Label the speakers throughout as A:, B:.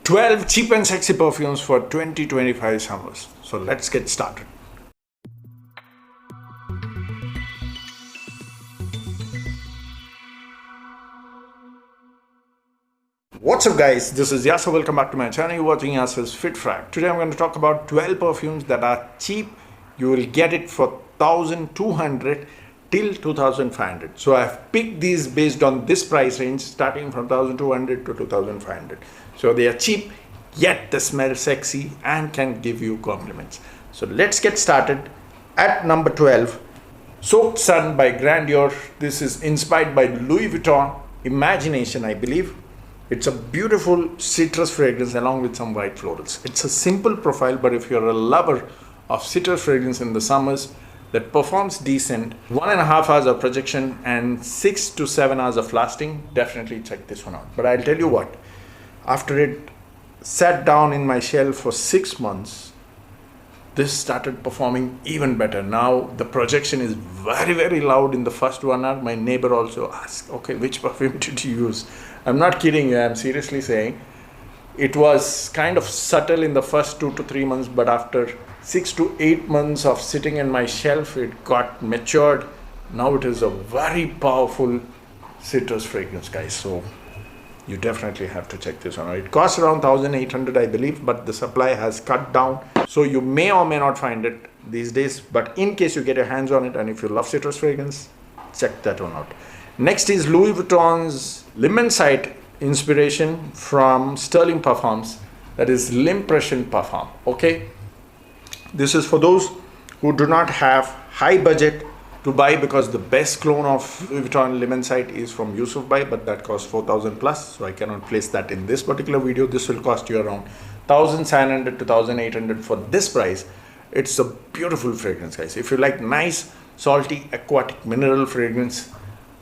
A: 12 cheap and sexy perfumes for 2025 summers. So let's get started. What's up guys, this is Yasser. Welcome back to my channel. You're watching Yasser's Fit Frag. Today I'm going to talk about 12 perfumes that are cheap. You will get it for 1,200 till 2,500. So I've picked these based on this price range starting from 1,200 to 2,500. So they are cheap, yet they smell sexy and can give you compliments. So let's get started. At number 12, Soaked Sun by Grandeur. This is inspired by Louis Vuitton Imagination, I believe. It's a beautiful citrus fragrance along with some white florals. It's a simple profile, but if you're a lover of citrus fragrance in the summers that performs decent, 1.5 hours of projection and 6 to 7 hours of lasting, definitely check this one out. But I'll tell you what, after it sat down in my shelf for 6 months, this started performing even better. Now the projection is very loud in the first 1 hour. My neighbor also asked, okay, which perfume did you use? I'm not kidding you, I'm seriously saying. It was kind of subtle in the first 2 to 3 months, but after 6 to 8 months of sitting in my shelf, it got matured. Now it is a very powerful citrus fragrance, guys. So you definitely have to check this one. It costs around 1,800, I believe, but the supply has cut down. So you may or may not find it these days, but in case you get your hands on it and if you love citrus fragrance, check that one out. Next is Louis Vuitton's Lemon Site inspiration from Sterling Perfumes. That is L'Impression Parfum. Okay, this is for those who do not have high budget to buy, because the best clone of Louis Vuitton Lemon Site is from Yusuf Bhai, but that costs 4,000 plus, so I cannot place that in this particular video. This will cost you around 1,700 to 1,800 for this price. It's a beautiful fragrance, guys. If you like nice salty aquatic mineral fragrance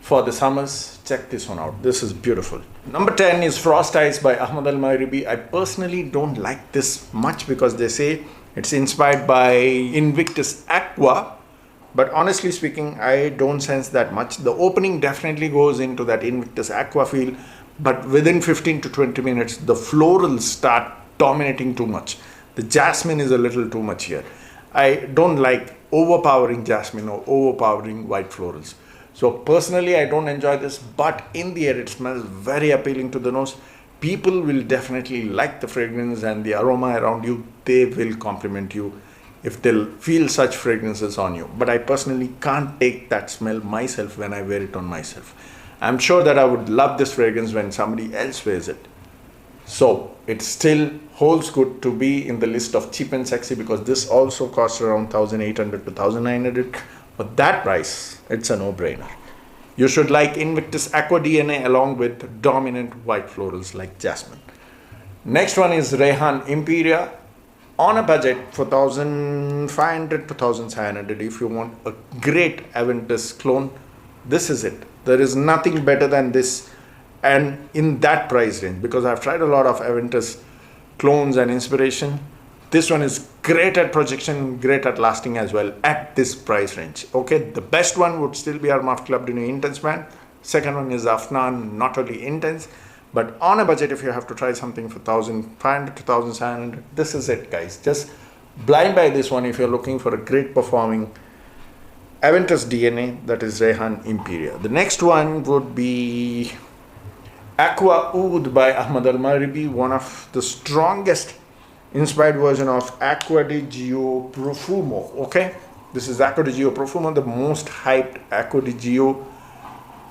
A: for the summers, check this one out. This is beautiful. Number 10 is Frost Ice by AHMED MAGHRIBI. I personally don't like this much because they say it's inspired by Invictus Aqua, but honestly speaking, I don't sense that much. The opening definitely goes into that Invictus Aqua feel, but within 15 to 20 minutes, the florals start dominating too much. The jasmine is a little too much here. I don't like overpowering jasmine or overpowering white florals. So personally, I don't enjoy this, but in the air, it smells very appealing to the nose. People will definitely like the fragrance and the aroma around you. They will compliment you if they'll feel such fragrances on you. But I personally can't take that smell myself when I wear it on myself. I'm sure that I would love this fragrance when somebody else wears it. So it still holds good to be in the list of cheap and sexy, because this also costs around 1,800 to 1,900. For that price, it's a no-brainer. You should like Invictus Aqua DNA along with dominant white florals like jasmine. Next one is Rehan Imperia. On a budget for 1,500 to 1,700, if you want a great Aventus clone, this is it. There is nothing better than this, and in that price range, because I've tried a lot of Aventus clones and inspiration. This one is great at projection, great at lasting as well at this price range. Okay, the best one would still be Armaf Club de Nuit Intense brand. Second one is AFNAN, not only intense, but on a budget, if you have to try something for 1,500 to 1,700, this is it, guys. Just blind buy this one if you're looking for a great performing Aventus DNA, that is Rehan Imperia. The next one would be Aqua Oud by AHMED MAGHRIBI, one of the strongest inspired version of Acqua di Gio Profumo. Okay, this is Acqua di Gio Profumo, the most hyped Acqua di Gio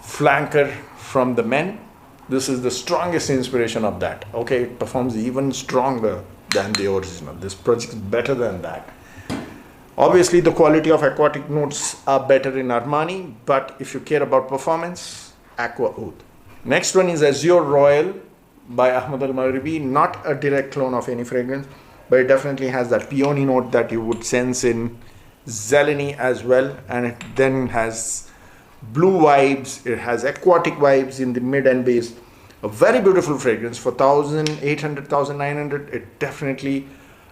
A: flanker from the men. This is the strongest inspiration of that. Okay, it performs even stronger than the original. This project is better than that. Obviously, the quality of aquatic notes are better in Armani, but if you care about performance, Aqua Oud. Next one is Azure Royal by AHMED MAGHRIBI. Not a direct clone of any fragrance, but it definitely has that peony note that you would sense in Zeleny as well, and it then has blue vibes, it has aquatic vibes in the mid and base. A very beautiful fragrance for 1,800, 1,900. It definitely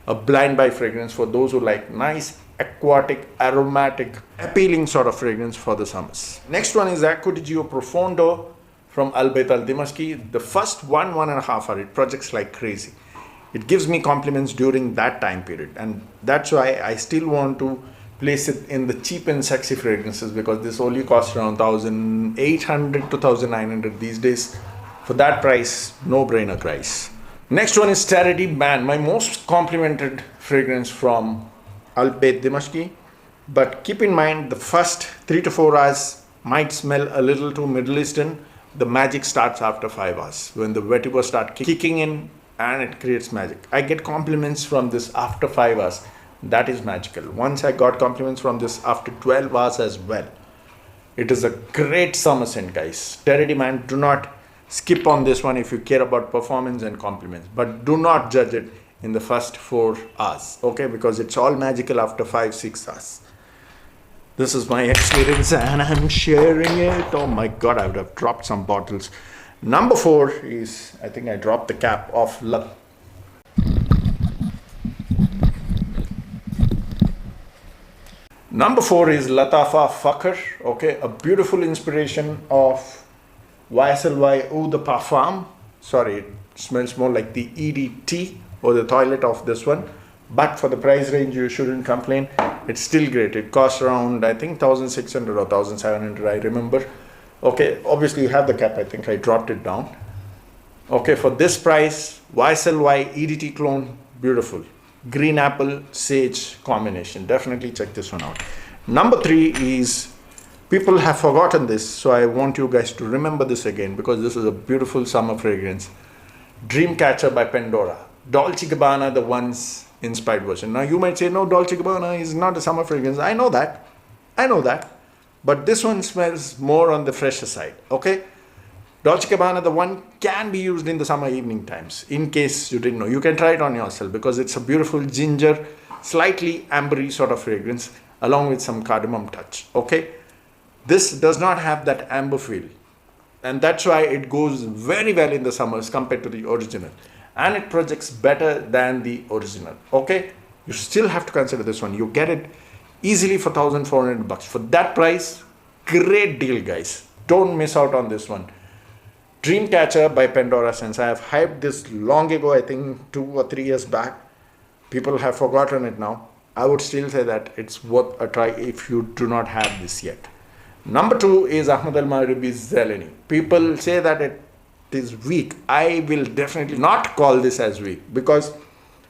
A: a blind buy fragrance for those who like nice aquatic, aromatic, appealing sort of fragrance for the summers. Next one is Acqua di Gio Profondo from Albait Dimashqi. The first 1.5 hour, it projects like crazy. It gives me compliments during that time period, and that's why I still want to place it in the cheap and sexy fragrances, because this only costs around 1,800 to 1,900 these days. For that price, no brainer guys. Next one is Charity Band, my most complimented fragrance from Albait Dimashqi. But keep in mind, the first 3 to 4 hours might smell a little too Middle Eastern. The magic starts after 5 hours, when the vetiver start kicking in and it creates magic. I get compliments from this after 5 hours. That is magical. Once I got compliments from this after 12 hours as well. It is a great summer scent guys. Charity Band, do not skip on this one if you care about performance and compliments. But do not judge it in the first 4 hours. Okay, because it's all magical after 5-6 hours. This is my experience and I'm sharing it. Oh my God, I would have dropped some bottles. Number 4 is, I think I dropped the cap of Number 4 is Lattafa Fakhr. Okay, a beautiful inspiration of YSLY Eau de Parfum. Sorry, it smells more like the EDT or the toilet of this one. But for the price range, you shouldn't complain. It's still great. It costs around, I think, 1,600 or 1,700, I remember. Okay, obviously you have the cap. I think I dropped it down. Okay, for this price, YSLY EDT clone, beautiful. Green apple, sage combination. Definitely check this one out. Number 3 is, people have forgotten this, so I want you guys to remember this again, because this is a beautiful summer fragrance. Dreamcatcher by Pendora. Dolce & Gabbana, the once inspired version. Now you might say, no, Dolce & Gabbana is not a summer fragrance. I know that. But this one smells more on the fresher side. Okay, Dolce & Gabbana, the one, can be used in the summer evening times. In case you didn't know, you can try it on yourself, because it's a beautiful ginger, slightly ambery sort of fragrance, along with some cardamom touch. Okay, this does not have that amber feel, and that's why it goes very well in the summers compared to the original. And it projects better than the original. Okay, you still have to consider this one. You get it easily for 1,400 bucks. For that price, great deal guys. Don't miss out on this one. Dreamcatcher by Pendora. Since I have hyped this long ago, I think 2 or 3 years back, people have forgotten it now. I would still say that it's worth a try if you do not have this yet. Number 2 is AHMED MAGHRIBI Zeleny. People say that it is weak. I will definitely not call this as weak, because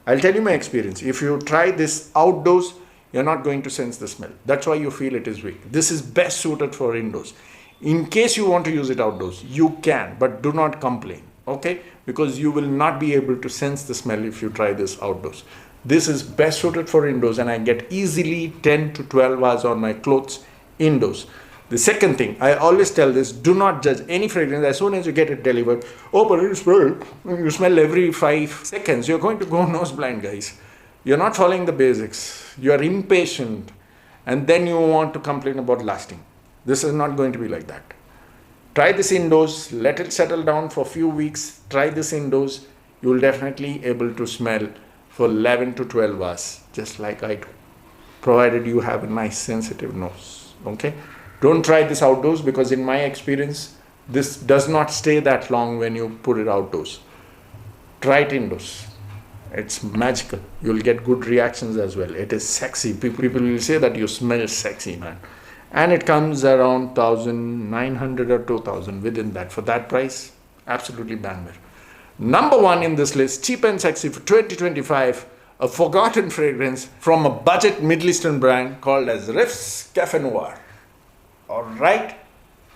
A: I'll tell you my experience. If you try this outdoors, you're not going to sense the smell. That's why you feel it is weak. This is best suited for indoors. In case you want to use it outdoors, you can, but do not complain. Okay, because you will not be able to sense the smell if you try this outdoors. This is best suited for indoors, and I get easily 10 to 12 hours on my clothes indoors. The second thing, I always tell this, do not judge any fragrance as soon as you get it delivered. Oh, but you smell every 5 seconds. You're going to go nose blind, guys. You're not following the basics. You're impatient. And then you want to complain about lasting. This is not going to be like that. Try this indoors. Let it settle down for a few weeks. Try this indoors. You will definitely able to smell for 11 to 12 hours, just like I do. Provided you have a nice sensitive nose. Okay? Don't try this outdoors, because in my experience, this does not stay that long when you put it outdoors. Try it indoors. It's magical. You'll get good reactions as well. It is sexy. People will say that you smell sexy, man. And it comes around 1,900 or 2,000 within that. For that price, absolutely banger. Number 1 in this list, cheap and sexy for 2025, a forgotten fragrance from a budget Middle Eastern brand called as Riffs Cafe Noir. Alright,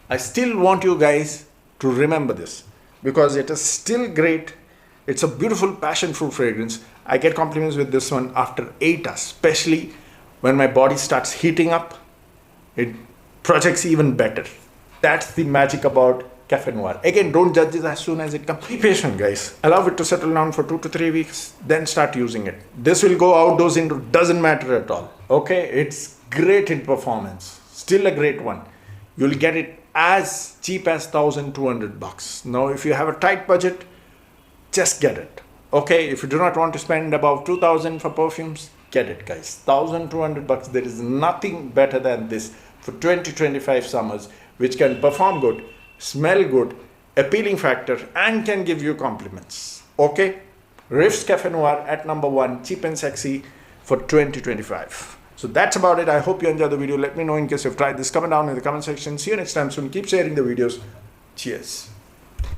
A: I still want you guys to remember this, because it is still great. It's a beautiful passion fruit fragrance. I get compliments with this one after 8 hours, especially when my body starts heating up. It projects even better. That's the magic about Cafe Noir. Again, don't judge it as soon as it comes. Be patient guys. Allow it to settle down for 2 to 3 weeks, then start using it. This will go outdoors, indoors, doesn't matter at all. Okay, it's great in performance. Still a great one. You'll get it as cheap as 1,200 bucks. Now, if you have a tight budget, just get it. Okay, if you do not want to spend above 2,000 for perfumes, get it guys. 1,200 bucks. There is nothing better than this for 2025 summers, which can perform good, smell good, appealing factor, and can give you compliments. Okay, Riffs Cafe Noir at number 1, cheap and sexy for 2025. So that's about it. I hope you enjoyed the video. Let me know in case you've tried this. Comment down in the comment section. See you next time soon. Keep sharing the videos. Cheers.